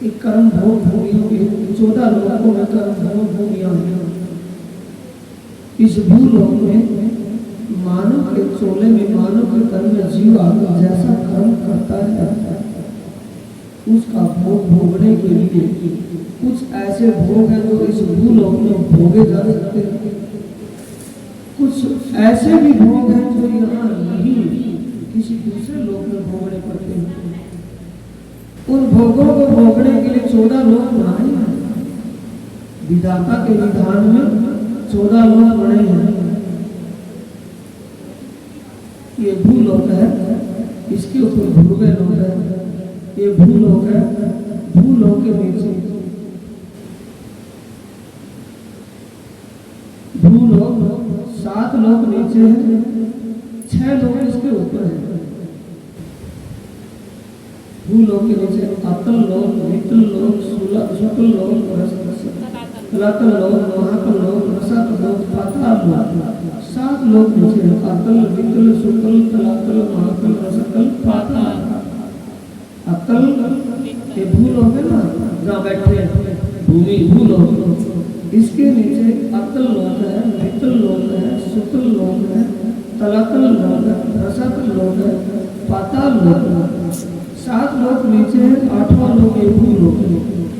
A: एक कर्म भोग भूमि, 14 लोगों में कर्म भोग भूमियां हैं। इस भूलोक में मानव के चोले में, मानव के कर्म में जीव आत्मा जैसा कर्म करता है, उसका भोग भोगने के लिए कुछ ऐसे भोग हैं जो इस भूलोक में भोगे जा सकते हैं, कुछ ऐसे भी भोग हैं जो यहाँ नहीं किसी दूसरे लोक में भोगने पड़ते हैं। उन भोगों को भोगने के लिए 14 लोक बनाए हैं। विधाता के विधान में 14 लोक बने हैं। ये भूलोक है, इसके ऊपर भूगे लोक है। ये भूलोक है, भूलोक के नीचे भूलोक 7 लोक नीचे है, 6 लोक इसके ऊपर है। भूलोक के नीचे अतल लोक, वितल लोक, शुक्ल लोक, तलातल लोक, महातल लोक, रसातल लोक, पाताल लोक। 7 लोक नीचे है। अतल, वितल, शुक्ल, तलातल, महातल, रसातल, पाताल। अतल ये भूलोक है ना, जहाँ बैठे भूमि, भूलोक। इसके नीचे अतल लोक है, वितल लोक है, शुक्ल लोक है, तलातल लोक है, रसातल लोक है, पाताल लोक है। 7 लोक नीचे है, 8वां लोक ये भूलोक है।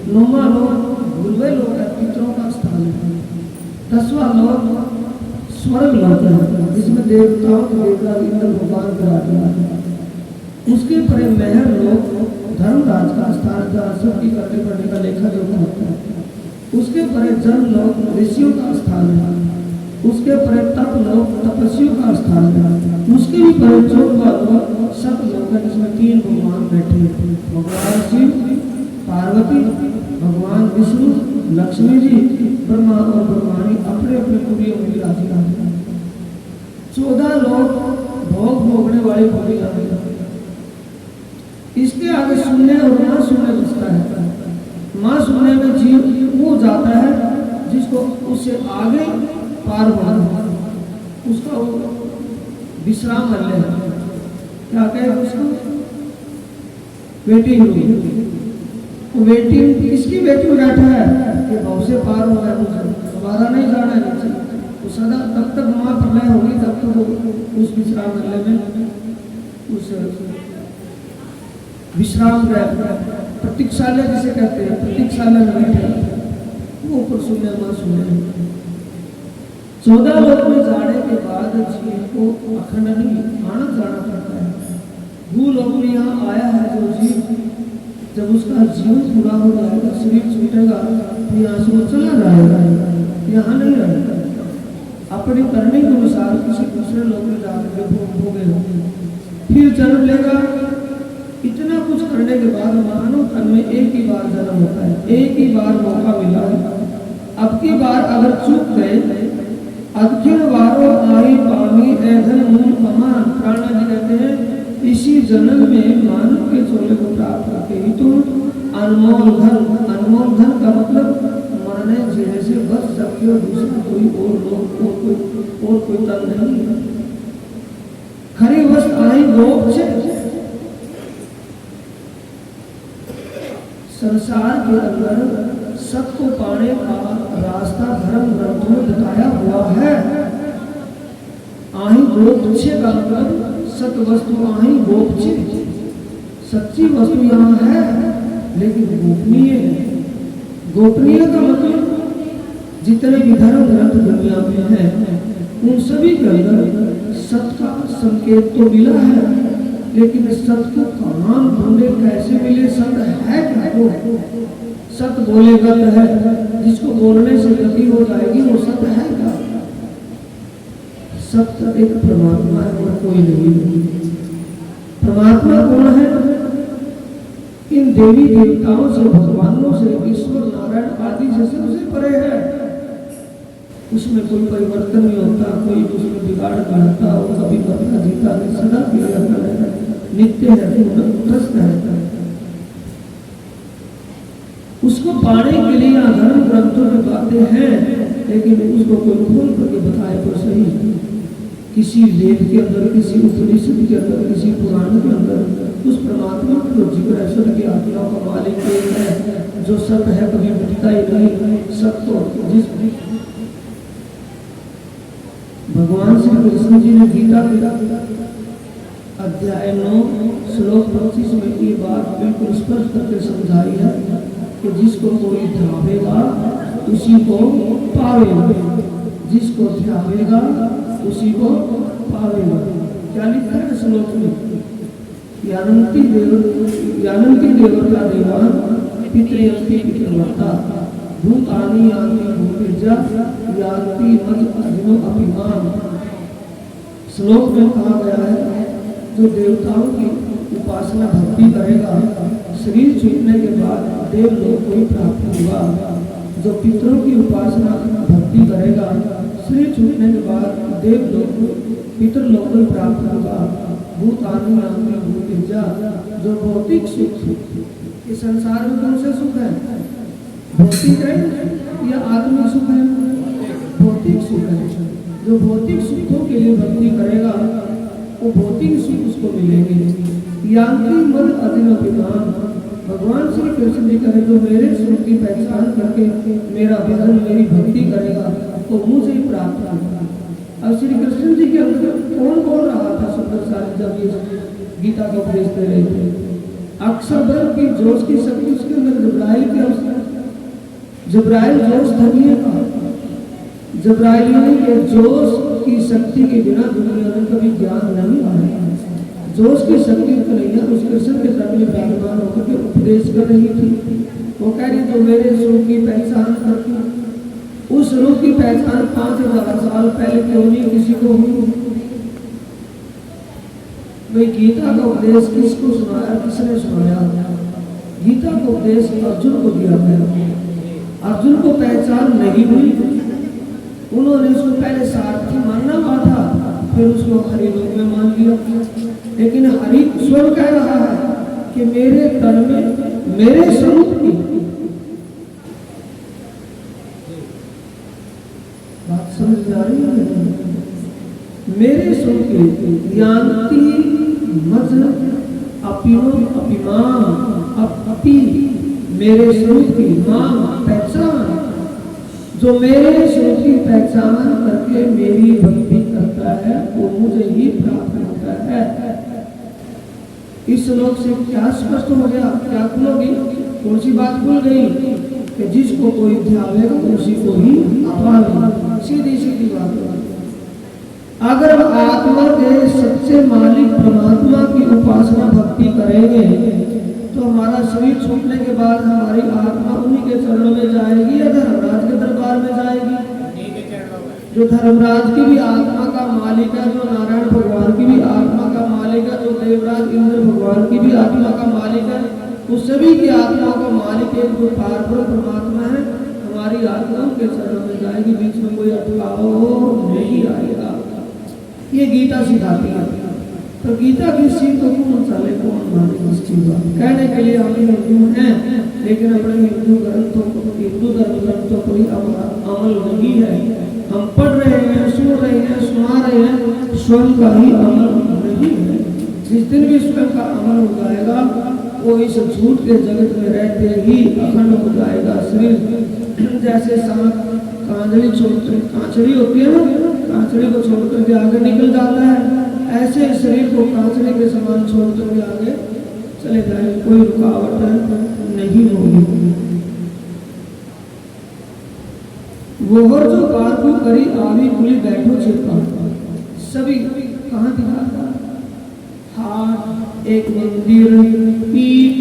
A: 9वां लोक भूलवे लोक है, पितरों का स्थान है। 10वां लोक स्वर्ग लोक है जिसमें देवताओं के देवता इंद्र भगवान विराजमान है। उसके परे महर लोक धर्मराज का स्थान जहाँ सबकी करने पड़ने का लेखा जोखा होता है। उसके परे जन लोक ऋषियों का स्थान है। उसके परे तप लोक तपस्वियों का स्थान है। उसके भी परे चौथा लोक सत लोक है जिसमें 3 भगवान बैठे हैं, भगवान शिव, पार्वती, भगवान विष्णु, लक्ष्मी जी, ब्रह्मा और ब्रह्माणी अपने अपने पुरियों में विराजमान हैं। 14 लोग भोग भोगने वाले भोगी जाते हैं। इसके आगे शून्य और मां शून्य बचता है। मां शून्य में जीव वो जाता है जिसको उससे आगे पार होना, उसका विश्राम कर ले, क्या कहे उसको वेटिंग रूम। वेटिंग किसकी वेटिंग बैठा है कि भाव से पार हो गया, मुझे दोबारा नहीं जाना है नीचे। तो सदा तब तक मां प्रलय होगी तब तक वो उस विश्राम करने में उस विश्राम प्रतीक्षालय जिसे कहते हैं, प्रतीक्षालय में बैठे वो ऊपर शून्य मां शून्य। 14 लोक में जाने के बाद जीव को अखंड नहीं आना जाना पड़ता है। भूलोक में यहाँ आया है जो जीव, जब उसका जीवन पूरा हो जाएगा, शरीर छूटेगा तो यहाँ से वो चला जाएगा, यहाँ नहीं रहेगा। अपने करने के अनुसार किसी दूसरे लोग में जाकर भोगेगा, फिर जन्म लेगा। इतना कुछ करने के बाद मानव तन में एक ही बार जन्म होता है, एक ही बार मौका मिला है। अब की बार अगर चूक गए, अखिल वारो आई पामी ऐधन मूल अमान, प्राणा जी कहते हैं इसी जन्म में मानव के चोले को प्राप्त करके ही तो अनमोल धन, अनमोल धन का मतलब माने जीने से बस सकते हो, दूसरा कोई और लोग और कोई तन नहीं है। खरी वस्त आई गोप से संसार के अंदर सत को पाने का रास्ता धर्म ग्रंथों में बताया हुआ है। आही गोपछे का मतलब सत वस्तु आही गोपछे, सच्ची वस्तु यहाँ है लेकिन गोपनीय है। गोपनीय का मतलब जितने भी धर्म ग्रंथ दुनिया में है उन सभी के अंदर सत का संकेत तो मिला है, लेकिन सत को कहाँ ढूंढे, कैसे मिले, सत है क्या? वो सत बोलेगा तो है, जिसको बोलने से गति हो जाएगी वो सत है क्या? सत्य एक परमात्मा है और कोई नहीं। परमात्मा कौन है? इन देवी देवताओं से, भगवानों से, ईश्वर नारायण आदि से सबसे परे है। उसमें कोई परिवर्तन नहीं होता, कोई उसमें बिगाड़ करता हो, कभी मरता जीता नहीं, सदा क्रिया है, नित्य है, त्रस्त है। उसको पाने के लिए धर्म ग्रंथों में बातें हैं, लेकिन उसको कोई खोल करके बताए तो सही। किसी वेद के अंदर, किसी उपनिषद के अंदर, किसी पुराण के अंदर उस परमात्मा का जो जिक्र है, सत्य की आत्माओं का मालिक है, जो सत्य है, कभी मिटता ही नहीं। सत्य तो जिस भगवान श्री कृष्ण जी ने गीता के अध्याय 9 श्लोक 25 में ये बात बिल्कुल स्पष्ट करके समझाई है कि जिसको कोई ध्यावेगा उसी को पावेगा, जिसको ध्यावेगा उसी को पावेगा। क्या लिखा है श्लोक में? यानंती देवर का देवान पितृयंती पितृवर्ता भूतानि यान्ति भूतेजा यान्ति मद अग्नो अभिमान। श्लोक में कहा गया है जो देवताओं की उपासना भक्ति करेगा, शरीर छूटने के बाद देवलोक को ही प्राप्त होगा। जो पितरों की उपासना भक्ति करेगा, शरीर छूटने के बाद देवलोक पितरलोक को प्राप्त होगा। भूतानि यान्ति भूतेजा, जो भौतिक सुख, इस संसार में कौन से सुख है? भौतिक है या आत्मिक सुख है? भौतिक सुख है। जो भौतिक सुखों के लिए भक्ति करेगा वो भौतिक सुख उसको मिलेंगे। यान्ति मद अधीन अभिमान, भगवान श्री कृष्ण जी कहे जो मेरे स्वरूप की पहचान करके मेरा भजन, मेरी भक्ति करेगा तो मुझे ही प्राप्त होगा। अब श्री कृष्ण जी के अंदर कौन बोल रहा था सुंदर सारी जब ये गीता का उपदेश दे रहे थे? अक्षर ब्रह्म की जोश की शक्ति उसके अंदर जब्राइल के अवसर, जब्राइल जोश धनिए का, जब्राइल के जोश उसकी शक्ति के बिना दुनिया में कभी ज्ञान नहीं आया। जो उसकी शक्ति कन्हैया उस कृष्ण के तट में विराजमान होकर के उपदेश कर रही थी। वो कह रही तो मेरे स्वरूप की पहचान करती, उस स्वरूप की पहचान 5000 साल पहले क्यों नहीं किसी को हुई? भाई गीता का उपदेश किसको सुनाया, किसने सुनाया? गीता का उपदेश अर्जुन को दिया गया। अर्जुन को पहचान नहीं हुई, उन्होंने उसको पहले सारथी मानना हुआ था, फिर उसको हरि रूप में मान लिया। लेकिन हरि स्वयं कह रहा है कि मेरे तन में मेरे स्वरूप की बात समझ आ रही है? मेरे स्वरूप की यान्ति मज अपिनो अपिमान अपी, मेरे स्वरूप की मां पहचान, जो मेरे स्वरूप की पहचान करके मेरी भक्ति करता है वो मुझे ही प्राप्त होता है। इस श्लोक से क्या स्पष्ट हो गया, क्या खुलोगी? कौन सी बात खुल गई कि जिसको कोई ध्यावेगा उसी को ही पावेगा। सीधी सीधी बात। अगर आत्मा के सच्चे मालिक परमात्मा की उपासना भक्ति करेंगे तो हमारा शरीर छूटने के बाद हमारी आत्मा उन्हीं के चरणों में जाएगी या धर्मराज के दरबार में जाएगी? जो धर्मराज की भी आत्मा का मालिक है, जो नारायण भगवान की भी आत्मा का मालिक है, जो देवराज इंद्र भगवान की भी आत्मा का मालिक है, उस सभी की आत्मा का मालिक एक जो पारब्रह्म परमात्मा है, हमारी आत्मा के चरणों में जाएगी। बीच में कोई अटकाव नहीं आएगा। ये गीता सिखाती है। तो गीता की सीख को कौन चले, कौन माने इस चीज का? कहने के लिए हम हिंदू हैं, लेकिन अपने हिंदू ग्रंथों को, हिंदू धर्म ग्रंथों कोई अमल नहीं है। हम पढ़ रहे हैं, सुन रहे हैं, सुना रहे हैं, स्वयं का ही अमल नहीं है। जिस दिन भी स्वयं का अमल हो जाएगा वो इस झूठ के जगत में रहते ही अखंड हो जाएगा। शरीर जैसे सांप कांचड़ी छोड़, कांचड़ी होती है ना, कांचड़ी को छोड़ करके आगे निकल जाता है, ऐसे शरीर को कांचड़ी के समान छोड़ करके आगे चले जाए, कोई रुकावट नहीं होगी। वो जो बारकू करी आवी पुली बैठो छिपा, सभी कहाँ दिखाता? हाथ एक मंदिर, पीठ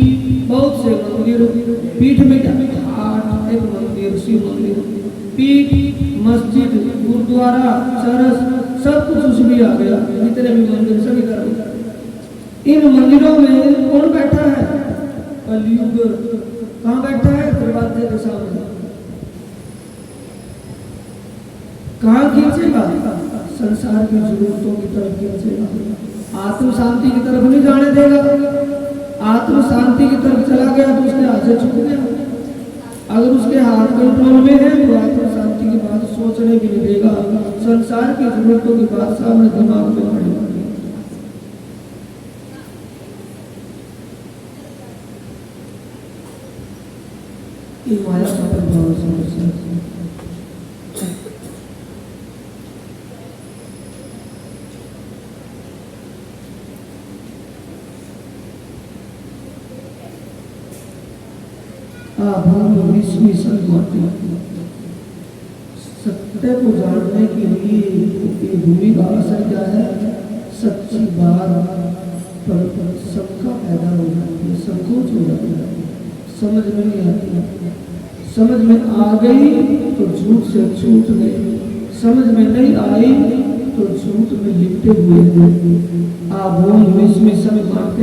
A: बहुत से मंदिर, पीठ में क्या? हाथ एक मंदिर, शिव मंदिर, पीठ मस्जिद, गुरुद्वारा, चरस, सब कुछ उसमें आ गया। जितने भी मंदिर सभी तरह। इन मंदिरों में कौन बैठा है? कलयुग। कहाँ बैठा है? दरवाजे के सामने। कहाँ खींचेगा? संसार की जरूरतों की तरफ खींचेगा। आत्म शांति की तरफ नहीं जाने देगा। आत्म शांति की तरफ चला गया तो उसके हाथ से छूट गया। अगर उसके हाथ कंट्रोल में है तो आत्म शांति की बात सोचने भी नहीं देगा। संसार की जरूरतों की बात सामने दिमाग में पड़ेगा। माया का प्रभाव समस्या। सत्य को जानने के लिए भूमि का असर क्या है? सच्ची बात पर सबका पैदा हो जाती है, संकोच हो जाती है, समझ में नहीं आती। समझ में आ गई तो झूठ से छूट गई, समझ में नहीं आई तो झूठ में लिपटे हुए हैं। आभोम में सब मानते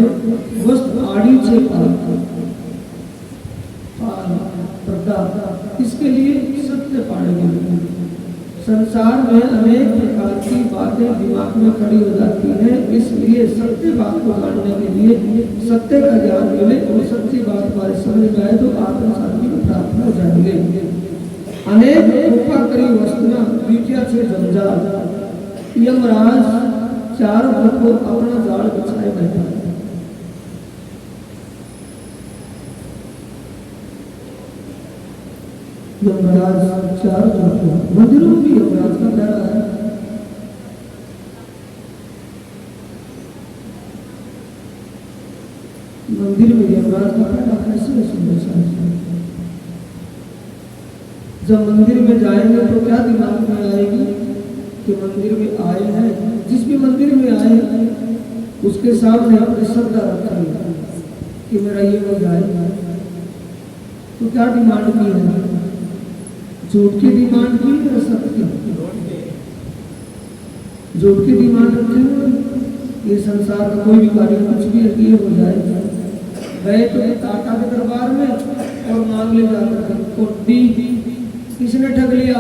A: वस्त आड़ी से इसके लिए सत्य पाएंगे। संसार में अनेक प्रकार की बातें दिमाग में खड़ी हो जाती हैं, इसलिए सत्य बात को जानने के लिए सत्य का ज्ञान मिले और सच्ची बात हमारे समझ में आए तो आत्म शांति को प्राप्त हो जाएंगे। अनेक कृपा करी वस्तुना द्वितीय से जंजाल, यमराज चारों को अपना जाल बिछाए बैठा है। यमराज चार मंदिरों में भी यमराज का प्यारा है। मंदिर में यमराज का प्यारा कैसे सुंदर। जब मंदिर में जाएंगे तो क्या दिमाग में आएगी? कि मंदिर में आए हैं, जिस भी मंदिर में आए उसके सामने अपनी श्रद्धा रखें कि मेरा ये हो जाए। तो क्या डिमांड की है? झूठ की डिमांड की है, सत्य की? झूठ की डिमांड रखें। ये संसार का कोई भी कार्य कुछ भी ये हो जाए, गए तो काका के दरबार में और मांग ले जाकर कोटी, किसने ठग लिया?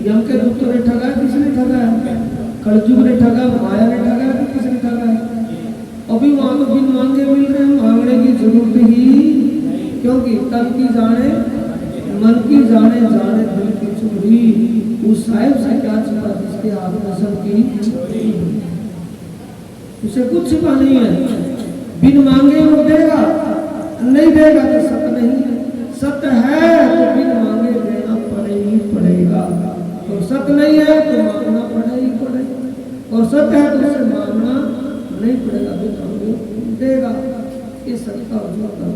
A: यम के दूतों ने ठगा, किसने ठगा? कलयुग ने ठगा, माया ने ठगा, किसने ठगा? अभी वहां तो बिन मांगे मिल रहे हैं, मांगने की जरूरत ही, क्योंकि तन की जाने मन की जाने, जाने दिल की चोरी। उस साहिब से क्या छिपा जिसके हाथ में सबकी, उसे कुछ छिपा नहीं है। बिन मांगे वो देगा, नहीं देगा तो सत्य नहीं, सत्य है तो बिन मांगे देना पड़ेगा, और सत्य नहीं है तो मांगना पड़ेगा, और सत्य है तो उसे मांगना नहीं पड़ेगा, बिन मांगे देगा। ये सत्य का होता है।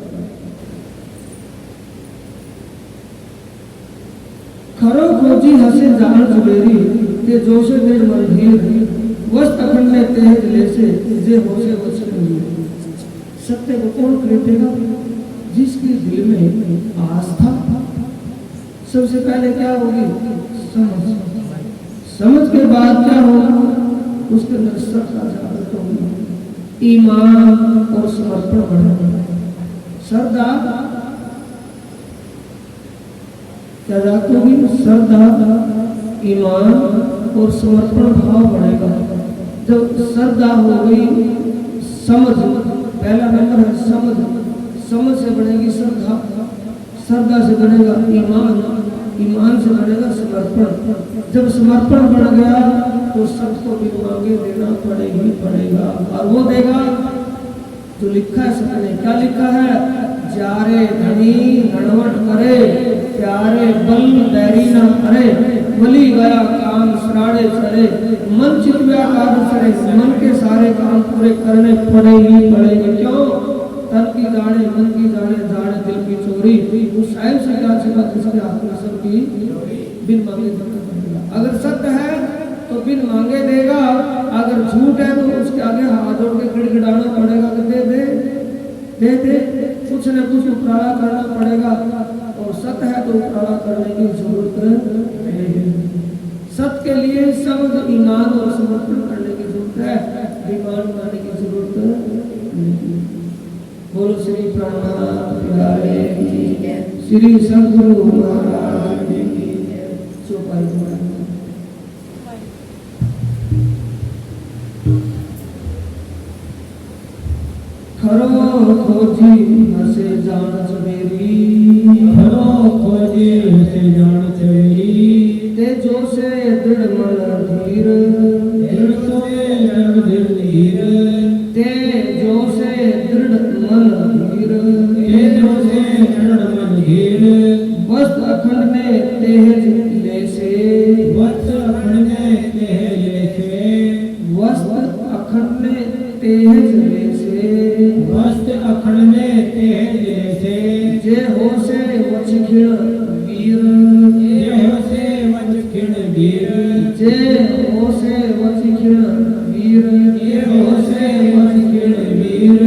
A: खरो खोजी हसे जान जुबेरी, ते जोशे मेर मनधीर, वस्त अखंड में तेज लेसे, जे होसे वचन हुए। सत्य को कौन खरीदेगा? जिसके दिल में आस्था। सबसे पहले क्या होगी? समझ। समझ के बाद क्या होगा? उसके अंदर श्रद्धा जागृत होगी, ईमान और समर्पण बढ़ेगा। श्रद्धा क्या जागृत होगी? श्रद्धा, ईमान और समर्पण भाव बढ़ेगा। जब श्रद्धा हो गई, समझ, पहला नंबर है समझ, समझ से बढ़ेगी श्रद्धा, श्रद्धा से बढ़ेगा ईमान, ईमान से बढ़ेगा समर्पण। जब समर्पण बढ़ गया तो सबको बिन मांगे देना पड़ेगा, और वो देगा जो लिखा है सबने। क्या लिखा है? जारे धनी धनवट करे, प्यारे बल बैरी न करे, बली गया काम सराड़े सरे, मन चित व्याकार सरे, मन के सारे काम पूरे करने पड़ेंगे। क्यों? तन की जाने, मन की जाने, जाने दिल की चोरी। उस साहिब से क्या छिपा जिसके हाथ में सबकी, बिन मांगे देना पड़ेगा। अगर सत्य है तो बिन मांगे देगा, अगर झूठ है तो उसके आगे हाथ जोड़ के गिड़गिड़ाना पड़ेगा कि दे दे, कुछ न कुछ उपराला करना पड़ेगा। और सत्य है तो उपराला करने की जरूरत नहीं। सत्य के लिए समझ, ईमान और समर्पण करने की जरूरत है, डिमांड करने की जरूरत नहीं। बोलो श्री प्राणनाथ प्यारे की, श्री सद्गुरु महाराज की चौपाई। खरो खोजी हसे जान मेरी, खरो खोजी हसे जान मेरी, ते जो से दृढ़ मन धीर, दृढ़ से धीर धीर, ते जो से दृढ़ मन धीर, ते जो से दृढ़ मन धीर, वस्त अखंड में तेज लेसे, वस्त अखंड में तेज लेसे, वस्त अखंड में तेज लेसे, वस्त अखंड में तेज लेसे, जे हो से वचखिण वीर, जे हो से वचखिण वीर, जे हो से वचखिण वीर, जे हो से वचखिण वीर,